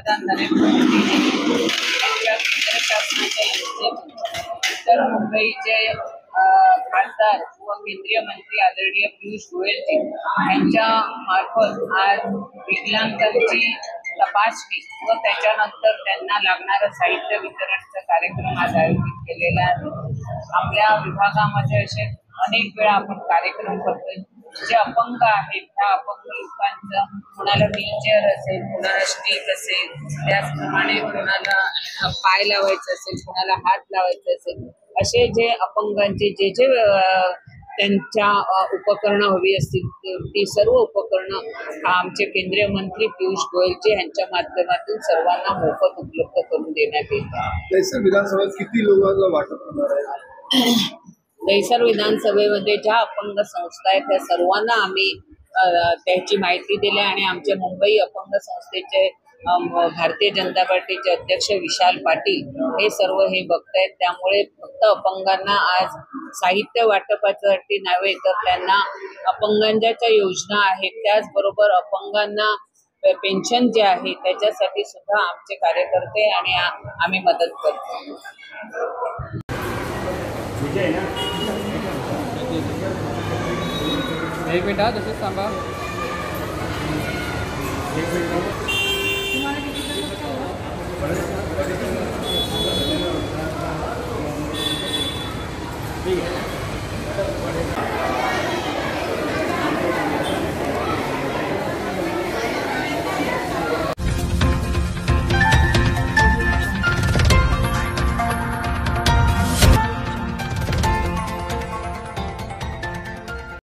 पंतप्रधान नरेंद्र मोदी यांच्या केंद्र शासनाच्या योजनेतून तर मुंबईचे खासदार व केंद्रीय मंत्री आदरणीय पियुष गोयलजी यांच्या मार्फत आज विकलांगांची तपासणी व त्याच्यानंतर त्यांना लागणारं साहित्य वितरणाचा कार्यक्रम आज आयोजित केलेला आहे। आपल्या विभागामध्ये असे अनेक वेळा आपण कार्यक्रम करतोय। जे अपंग आहेत त्या अपंग लोकांचं कोणाला व्हीलचेअर असेल, कोणाला स्टिक असेल, त्याचप्रमाणे कोणाला पाय लावायचं असेल, कोणाला हात लावायचे असेल, असे जे अपंगांचे जे त्यांच्या उपकरणं हवी असतील ती सर्व उपकरणं आमचे केंद्रीय मंत्री पियुष गोयलजी यांच्या माध्यमातून सर्वांना मोफत उपलब्ध करून देण्यात येईल। विधानसभेत किती लोकांना वाटप होणार आहे? दहिसर विधानसभेमध्ये ज्या अपंग संस्था आहेत त्या सर्वांना आम्ही त्याची माहिती दिली आणि आमच्या मुंबई अपंग संस्थेचे भारतीय जनता पार्टीचे अध्यक्ष विशाल पाटील हे सर्व हे बघतायत। त्यामुळे फक्त अपंगांना आज साहित्य वाटपासाठी नव्हे तर त्यांना अपंगांच्या ज्या योजना आहेत त्याचबरोबर अपंगांना पेन्शन जे आहे त्याच्यासाठी सुद्धा आमचे कार्यकर्ते आणि आम्ही मदत करतो। एक मिनिट तसंच थांबा। एक मिनिट